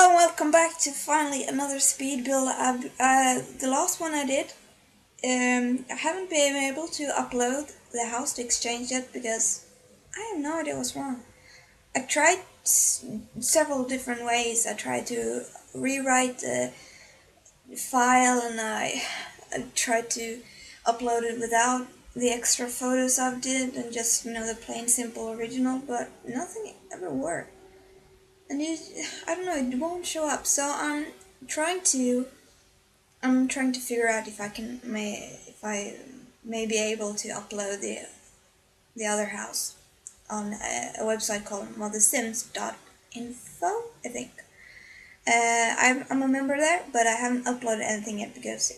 Hello and welcome back to finally another speed build. The last one I did, I haven't been able to upload the house to exchange yet because I have no idea what's wrong. I tried several different ways. I tried to rewrite the file and I tried to upload it without the extra photos I did and just the plain simple original, but nothing ever worked. And I don't know, it won't show up. So trying to I'm trying to figure out if I may be able to upload the other house on a website called mothersims.info, I think. I'm a member there, but I haven't uploaded anything yet because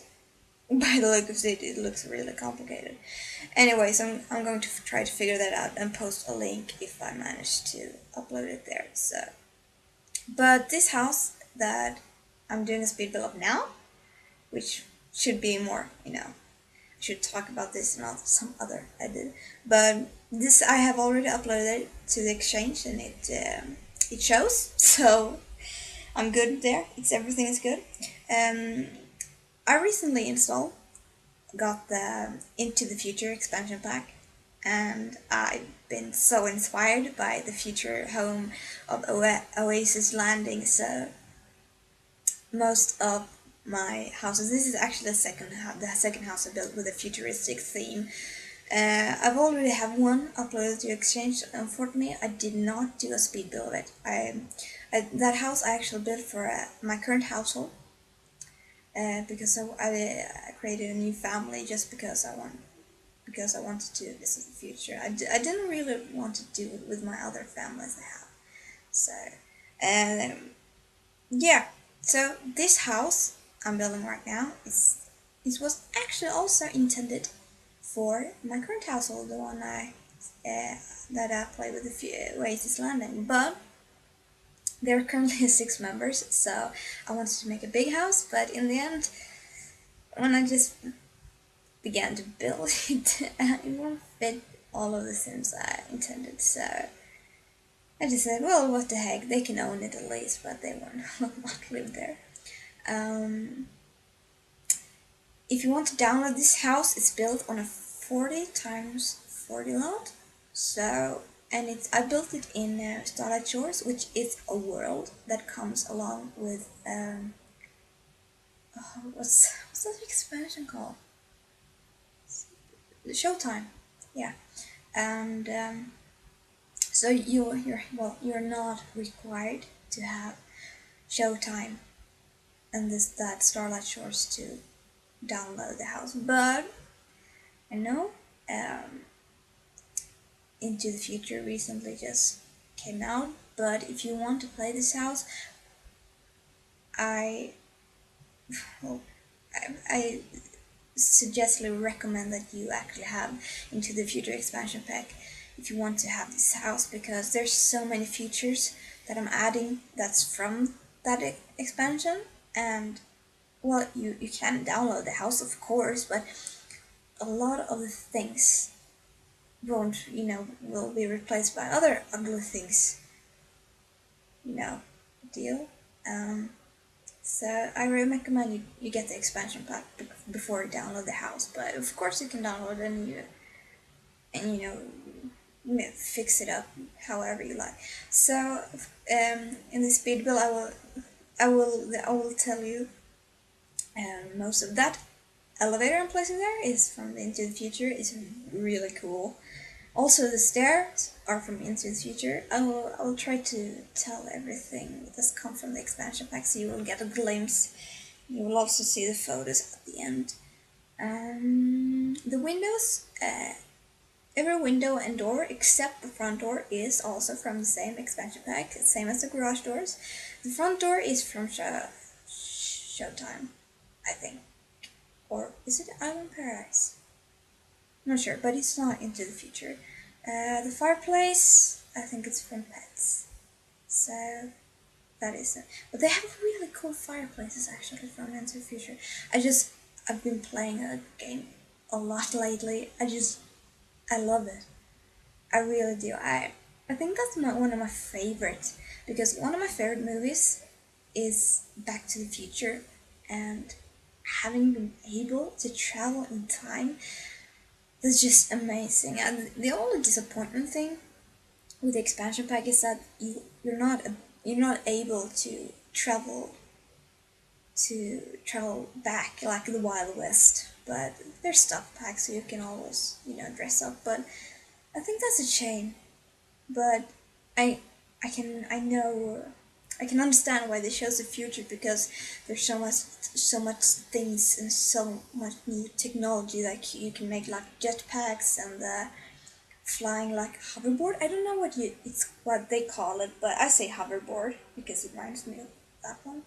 by the look of it looks really complicated. Anyways, I'm going to try to figure that out and post a link if I manage to upload it there. But this house that I'm doing a speed build of now, which should be more, I should talk about this and not some other I did. But this I have already uploaded to the exchange and it shows, so I'm good there. Everything is good. I recently got the Into the Future expansion pack, and I've been so inspired by the future home of Oasis Landing. So most of my houses. This is actually the second house I built with a futuristic theme. I've already have one uploaded to Exchange. Unfortunately, I did not do a speed build of it. That house I actually built for my current household because I created a new family just because I wanted to visit the future. I didn't really want to do it with my other families I have. So, yeah. So this house I'm building right now it was actually also intended for my current household, the one that I play with the Oasis Landing, but there are currently 6 members, so I wanted to make a big house, but in the end, when I just began to build it, it won't fit all of the sims I intended, so I just said, well, what the heck, they can own it at least, but they will not live there. If you want to download this house, it's built on a 40 times 40 lot. So, and I built it in Starlight Shores, which is a world that comes along with what's that expansion called? Showtime, yeah. And so you're not required to have Showtime and that Starlight Shores to download the house, but I know Into the Future recently just came out. But if you want to play this house, I well, I suggestly recommend that you actually have Into the Future expansion pack if you want to have this house, because there's so many features that I'm adding that's from that expansion. And well, you can download the house, of course, but a lot of the things will be replaced by other ugly things, deal. So I really recommend you get the expansion pack before you download the house, but of course you can download it and fix it up however you like. So in this speed build, I will tell you most of that elevator I'm placing there is from Into the Future. It's really cool. Also, the stairs are from Into the Future. I will try to tell everything that's come from the expansion pack, so you will get a glimpse. You will also see the photos at the end. The windows, every window and door except the front door is also from the same expansion pack, same as the garage doors. The front door is from Showtime, I think. Or is it Island Paradise? I'm not sure, but it's not Into the Future. The fireplace, I think it's from Pets. So that is it. But they have really cool fireplaces actually from Into the Future. I've been playing a game a lot lately. I love it. I really do. I think that's one of my favorites, because one of my favorite movies is Back to the Future, and having been able to travel in time is just amazing. And the only disappointment thing with the expansion pack is that you're not able to travel back like the Wild West. But there's stuff packs, so you can always dress up. But I think that's a shame. But I I know I can understand why they chose the future, because there's so much things and so much new technology, like you can make like jetpacks and flying like hoverboard. I don't know what they call it, but I say hoverboard because it reminds me of that one.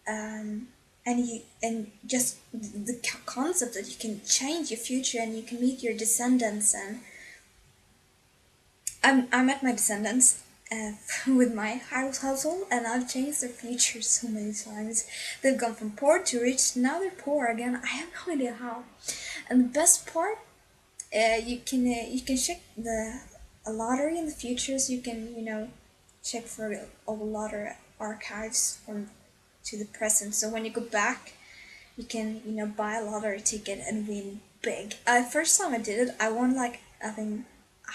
Um, and just the concept that you can change your future and you can meet your descendants. And I met my descendants with my household, and I've changed their future so many times. They've gone from poor to rich, now they're poor again. I have no idea how. And the best part, you can check the a lottery in the futures. You can check for all the lottery archives from to the present. So when you go back, you can buy a lottery ticket and win big. First time I did it, I won like I think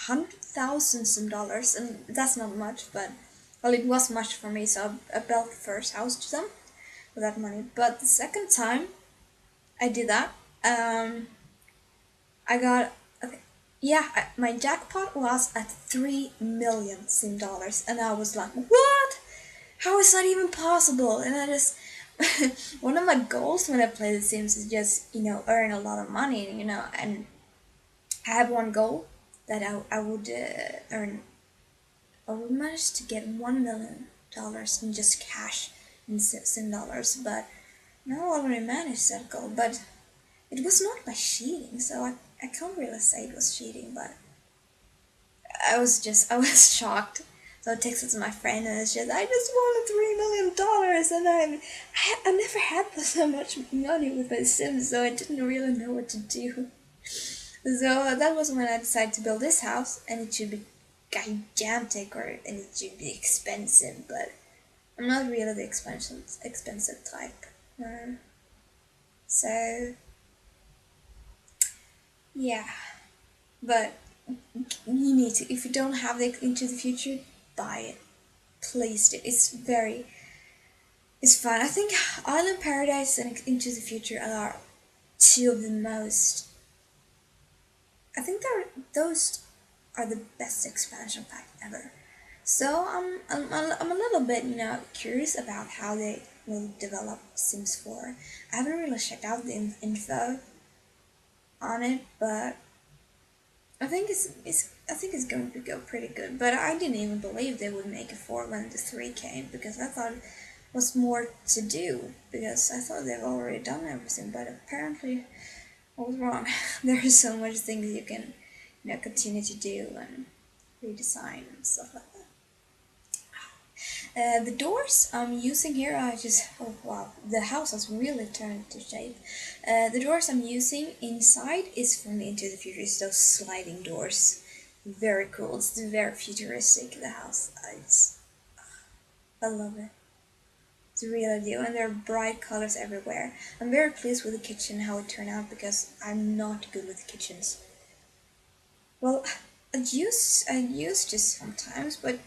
100,000 some dollars, and that's not much, but well, it was much for me. So I built the first house to them with that money. But the second time I did that, I got okay, yeah, my jackpot was at 3 million Sim dollars, and I was like, what? How is that even possible? And I just one of my goals when I play The Sims is just earn a lot of money, and I have one goal that I would earn. I would manage to get $1 million in just cash in Sim dollars, but now I already managed that goal. But it was not by cheating, so I can't really say it was cheating, but I was shocked. So I texted to my friend and it's just, I just won $3 million, and I never had so much money with my Sims, so I didn't really know what to do. So that was when I decided to build this house, and it should be gigantic, and it should be expensive, but I'm not really the expensive type. So yeah, but you need to, if you don't have the Into the Future, buy it. Please do. It's fun. I think Island Paradise and Into the Future are two of the most. I think those are the best expansion pack ever. So I'm a little bit curious about how they will develop Sims 4. I haven't really checked out the info on it, but I think it's going to go pretty good. But I didn't even believe they would make a 4 when the 3 came, because I thought it was more to do, because I thought they've already done everything. But apparently I was wrong. There are so much things you can continue to do and redesign and stuff like that. The doors I'm using here, oh wow, the house has really turned to shape. The doors I'm using inside is from Into the Future. It's those sliding doors. Very cool. It's very futuristic. The house. I love it. It's really do, and there are bright colors everywhere. I'm very pleased with the kitchen, how it turned out, because I'm not good with kitchens. Well, I used to sometimes, but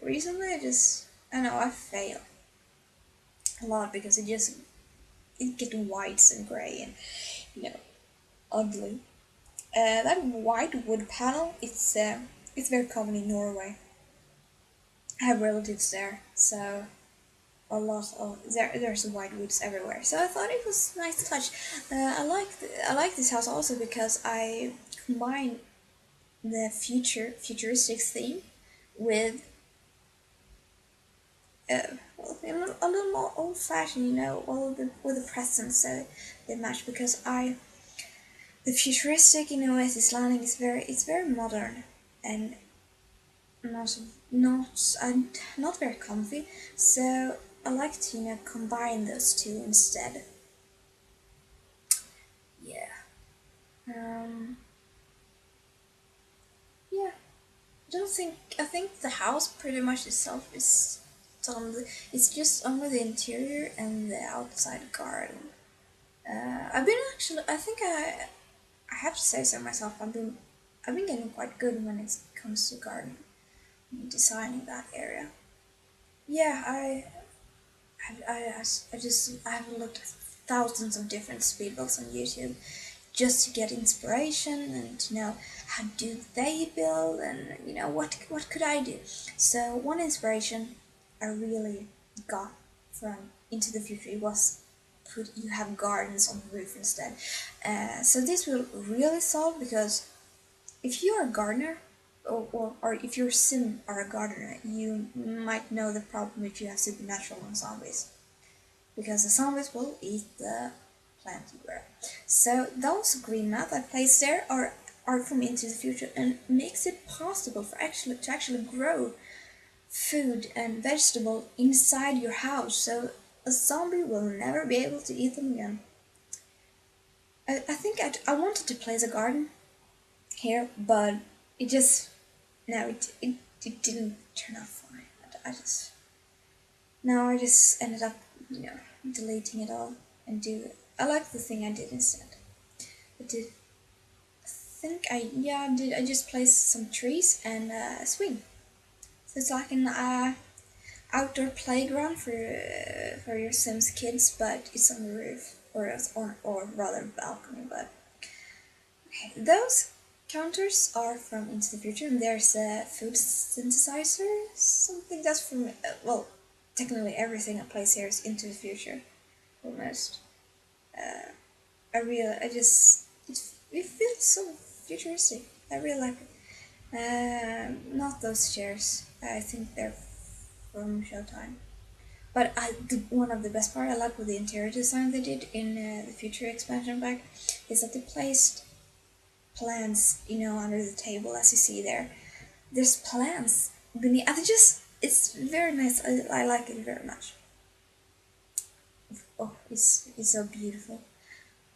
recently I know I fail a lot, because it gets whites and gray and you know ugly. That white wood panel, it's very common in Norway. I have relatives there, so there's white woods everywhere. So I thought it was a nice touch. I like this house also because I combine the futuristic theme with a little more old fashioned, all with the present, so they match, because the futuristic, as this landing is very modern and not not very comfy. So I like to combine those two instead. Yeah. Um. Yeah. I think the house pretty much itself is it's just only the interior and the outside garden. I've been actually, I have to say so myself. I've been getting quite good when it comes to garden, designing that area. Yeah, I have looked at thousands of different speedballs on YouTube just to get inspiration and to know how do they build and what could I do. So one inspiration I really got from Into the Future was put you have gardens on the roof instead. So this will really solve because if you're a gardener or if your sim are a gardener, you might know the problem if you have supernatural and zombies because the zombies will eat the plant you grow. So those green mats I placed there are from Into the Future and makes it possible for actually grow food and vegetable inside your house. So a zombie will never be able to eat them again. I think I wanted to place a garden here, but it just no, it didn't turn out fine. I just no, I just ended up deleting it all and do it. I like the thing I did instead. I did think I yeah I did I just placed some trees and a swing. So it's like an outdoor playground for your Sims kids, but it's on the roof or rather balcony. But okay, those counters are from Into the Future, and there's a food synthesizer, something that's from well, technically everything I place here is Into the Future, almost. Uh, it feels so futuristic. I really like it. Not those chairs. I think they're from Showtime. But one of the best part I like with the interior design they did in the future expansion pack is that they placed plants, under the table as you see there. There's plants beneath. It's very nice. I like it very much. Oh, it's so beautiful.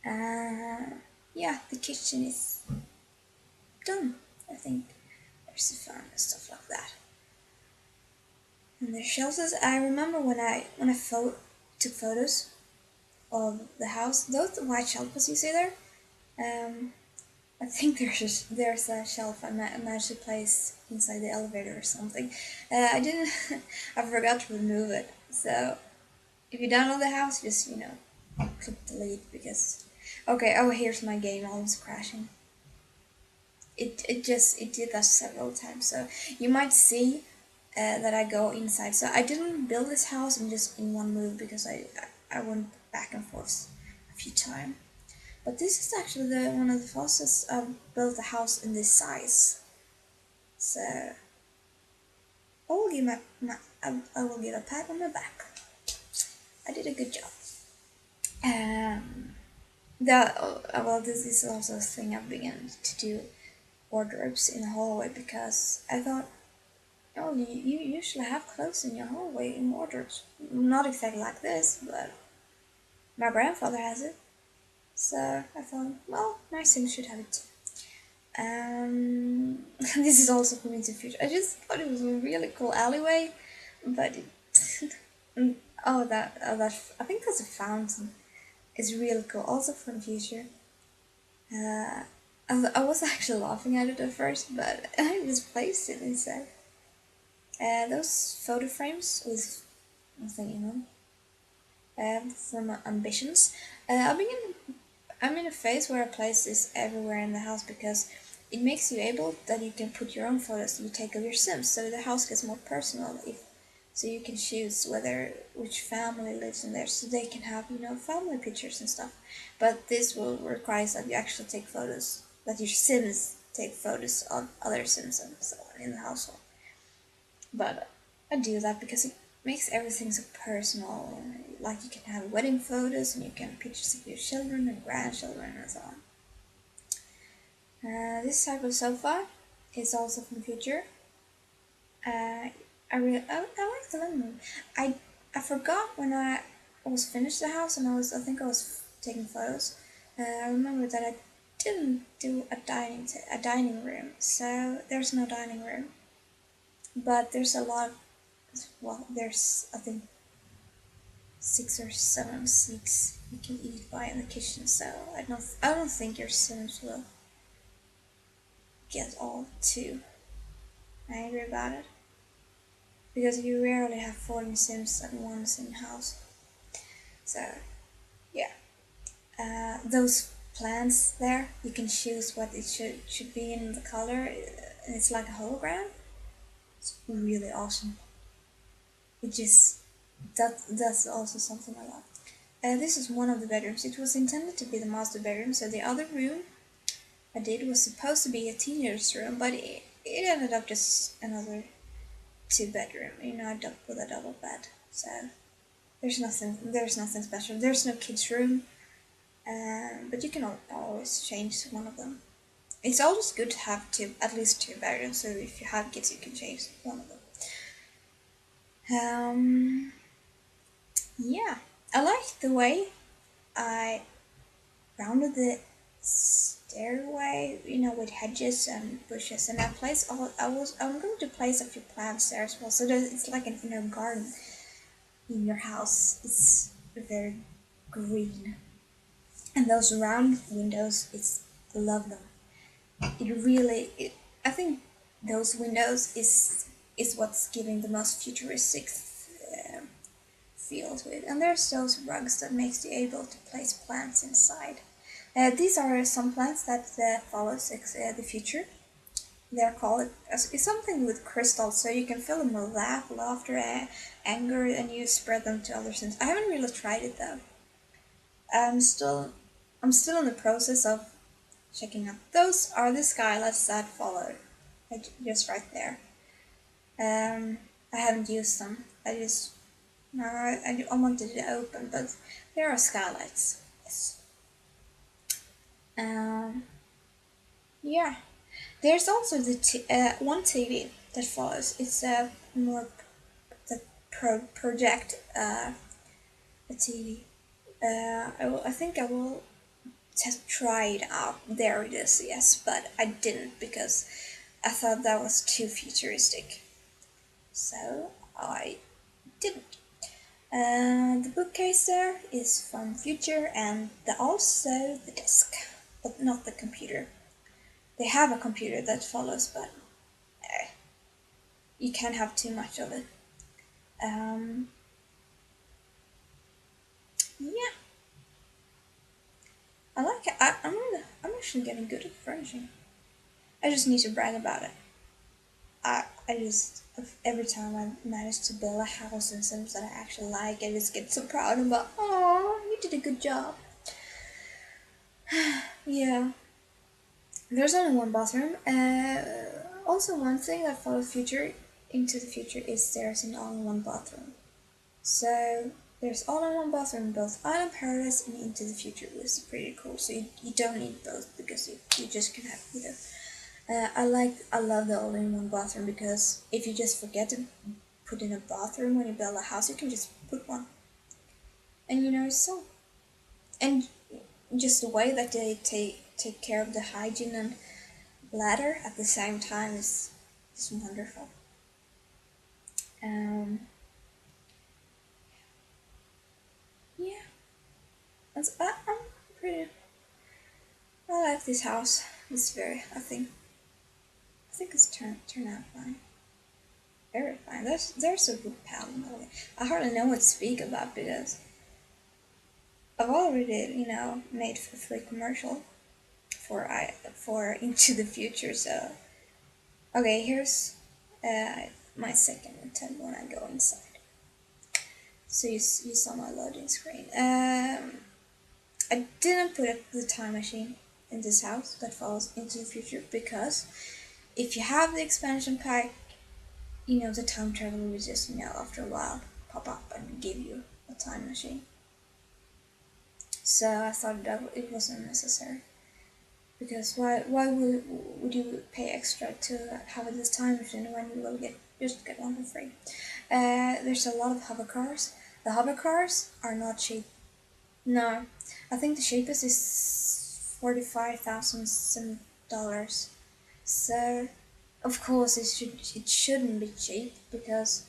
Yeah, the kitchen is done. I think there's a fan and stuff like that. And the shelves. I remember when I took photos of the house. Those white shelves you see there. Um, I think there's a shelf I managed to place inside the elevator or something. I didn't. I forgot to remove it. So if you download the house, just click delete because. Okay. Oh, here's my game almost crashing. It did that several times. So you might see that I go inside. So I didn't build this house in one move because I went back and forth a few times. But this is actually the one of the fastest I've built a house in this size. So I will give a pat on my back. I did a good job. Um, this is also a thing I've begun to do wardrobes in the hallway because I thought, oh, you usually have clothes in your hallway in wardrobes. Not exactly like this, but my grandfather has it. So I thought, well, my Sims should have it too. This is also from Into the Future. I just thought it was a really cool alleyway, but that I think that's a fountain. It's really cool. Also from the future. I was actually laughing at it at first, but I just placed it instead. Those photo frames with nothing from ambitions. I'm in a phase where I place this everywhere in the house because it makes you able that you can put your own photos you take of your Sims, so the house gets more personal. So you can choose which family lives in there, so they can have family pictures and stuff. But this will require that you actually take photos, that your Sims take photos of other Sims and so on in the household. But I do that because it makes everything so personal. Like you can have wedding photos and you can have pictures of your children and grandchildren and so on. This type of sofa is also from the future. I like the living room. I forgot when I was finished the house and I think I was taking photos. I remember that I didn't do a dining room, so there's no dining room. But there's a lot Well, there's I think 6 or 7 seats you can eat by in the kitchen, so I don't think your Sims will get all too angry about it because you rarely have 14 Sims at once in house. So yeah, those plants there you can choose what it should be in the color. It's like a hologram. It's really awesome. It just that's also something I love. This is one of the bedrooms. It was intended to be the master bedroom, so the other room I did was supposed to be a teenager's room, but it ended up just another two-bedroom, with a double bed. So there's nothing special. There's no kids' room, but you can always change one of them. It's always good to have at least two bedrooms, so if you have kids, you can change one of them. Yeah, I like the way I rounded the stairway, with hedges and bushes, and I'm going to place a few plants there as well, so that it's like an inner garden in your house. It's very green, and those round windows, I love them. I think those windows is what's giving the most futuristic feel to it. And there's those rugs that makes you able to place plants inside. These are some plants that follows the future. They're called it's something with crystals, so you can fill them with laughter, anger, and you spread them to other things. I haven't really tried it though. I'm still I'm still in the process of checking out. Those are the skylights that follow, just right there. I haven't used them. I just no, I wanted it open, but there are skylights. Yes. Um, yeah. There's also one TV that follows. It's more the project a TV. I think I will try it out. There it is, yes, but I didn't because I thought that was too futuristic. So I didn't. The bookcase there is from future, and also the desk, but not the computer. They have a computer that follows, but you can't have too much of it. Um, yeah, I like it. I'm actually getting good at furnishing. I just need to brag about it. I just every time I manage to build a house and something that I actually like, I just get so proud about. Oh, you did a good job. Yeah, there's only one bathroom. Also, one thing that follows future into the future is there's an all-in-one bathroom. So there's all-in-one bathroom in both Island Paradise and Into the Future, which is pretty cool. So you don't need both because you just can have either. I love the all-in-one bathroom because if you just forget to put in a bathroom when you build a house, you can just put one, and so and just the way that they take care of the hygiene and ladder at the same time is wonderful. Um, yeah, I'm pretty. I like this house. It's very. I think it's turned out fine. Very fine. There's a good pattern. I hardly know what to speak about because I've already, made a free commercial for Into the Future. So okay, here's my second attempt when I go inside. So you saw my loading screen. I didn't put the time machine in this house that follows Into the Future because if you have the expansion pack, the time travel will just after a while pop up and give you a time machine. So I thought that it wasn't necessary. Because why would you pay extra to have this time machine when you will just get one for free? There's a lot of hover cars. The hover cars are not cheap. No, I think the cheapest is $45,000. So, of course, it shouldn't be cheap because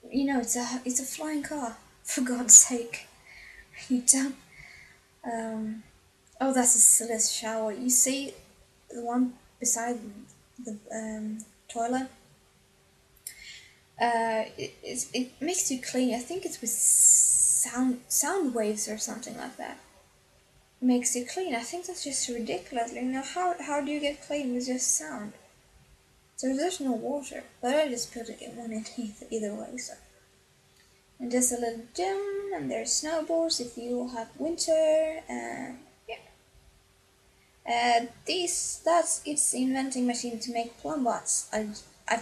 it's a flying car. For God's sake, you don't. Um, oh, that's a silly shower. You see the one beside the toilet? It makes you clean. I think it's with sound waves or something like that. Makes you clean. I think that's just ridiculous. How do you get clean with just sound? So there's no water, but I just put it in one in either way. So and just a little gym, and there's snowboards if you have winter, and yeah. These that's it's the inventing machine to make plum bots. I'm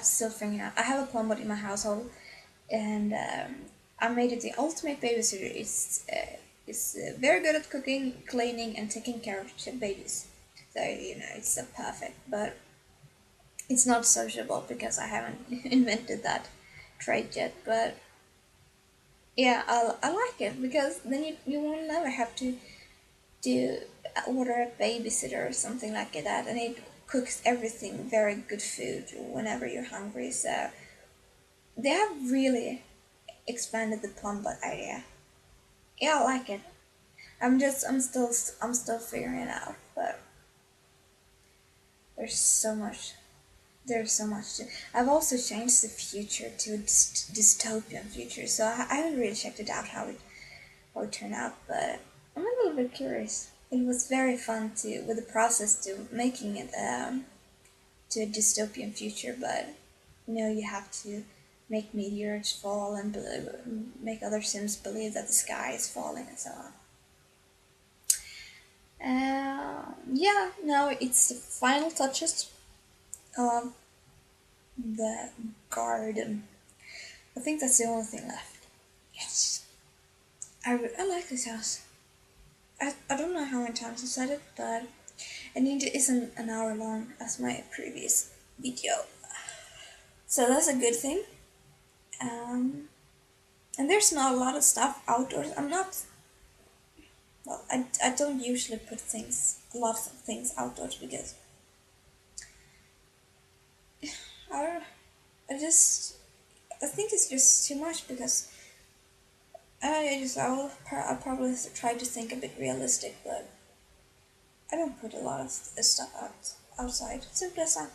still figuring out. I have a plum bot in my household, and I made it the ultimate babysitter. It's very good at cooking, cleaning, and taking care of babies. So it's perfect. But it's not sociable because I haven't invented that trait yet. But yeah, I like it because then you won't never have to do order a babysitter or something like that, and it cooks everything very good food whenever you're hungry. So they have really expanded the plum bot idea. Yeah, I like it. I'm still figuring it out, but there's so much. There's so much to. I've also changed the future to a dystopian future, so I haven't really checked it out how it turned out, but I'm a little bit curious. It was very fun to with the process to making it to a dystopian future, but you have to make meteors fall and make other Sims believe that the sky is falling and so on. Yeah, now it's the final touches of the garden. I think that's the only thing left. Yes, I like this house. I don't know how many times I said it, but and it isn't an hour long as my previous video. So that's a good thing. Um, and there's not a lot of stuff outdoors. I'm not, well, I don't usually put a lot of things outdoors because I, I think it's just too much because I'll probably try to think a bit realistic, but I don't put a lot of stuff outside. Simple as that.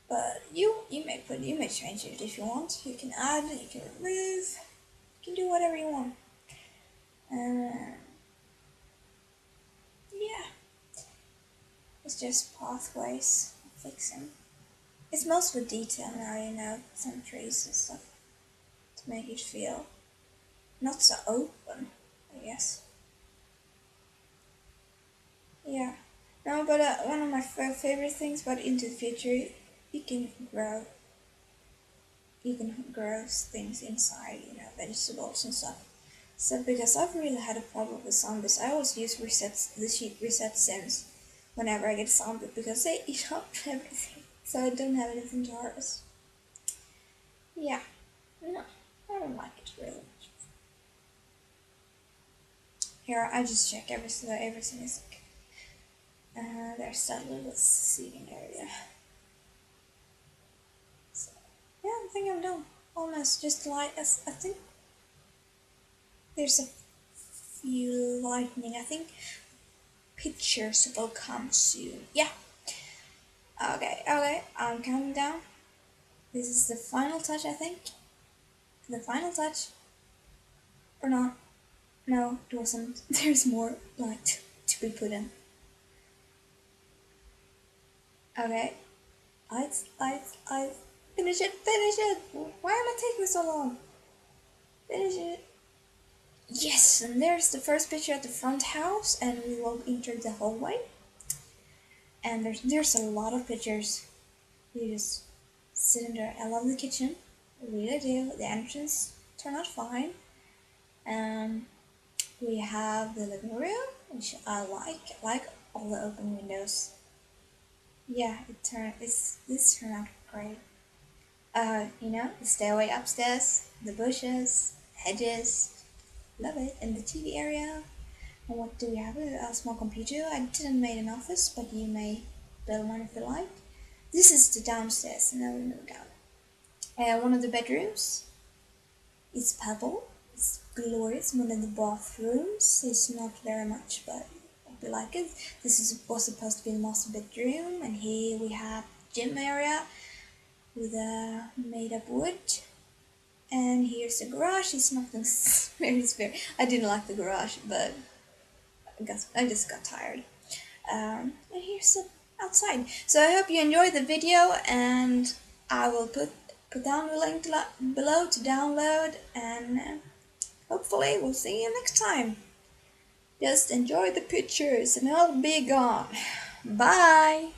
But you may change it if you want. You can add, you can remove, you can do whatever you want. Uh, yeah, it's just pathways fixing. It's mostly detail now, some trees and stuff to make it feel not so open, I guess. Yeah. No, but one of my favorite things about Into the Future, you can grow, you can grow things inside, vegetables and stuff. So because I've really had a problem with zombies, I always use the sheet reset sims whenever I get a zombie because they eat up everything. So I don't have anything to harvest. Yeah, no, I don't like it really much. Here, I just check everything is okay. There's that little seating area. So, yeah, I think I'm done. Almost just like I think there's a few lightning. I think pictures will come soon. Yeah. Okay, okay. I'm counting down. This is the final touch, I think. The final touch. Or not. No, it wasn't. There's more light to be put in. Okay. I finish it, finish it! Why am I taking so long? Finish it. Yes, and there's the first picture at the front house, and we will enter the hallway. And there's a lot of pictures. You just sit in there. I love the kitchen. I really do. The entrance turned out fine. Um, we have the living room, which I like. I like all the open windows. Yeah, this turned out great. The stairway upstairs, the bushes, hedges, love it, and the TV area. And what do we have? A small computer. I didn't make an office, but you may build one if you like. This is the downstairs, and then we move down. One of the bedrooms is purple. It's glorious. One of the bathrooms is not very much, but I like it. Was supposed to be the master bedroom, and here we have gym area with a made up wood. And here's the garage. It's nothing very spare. I didn't like the garage, but I just got tired. And here's the outside. So I hope you enjoyed the video, and I will put down the link below to download, and hopefully we'll see you next time. Just enjoy the pictures, and I'll be gone. Bye.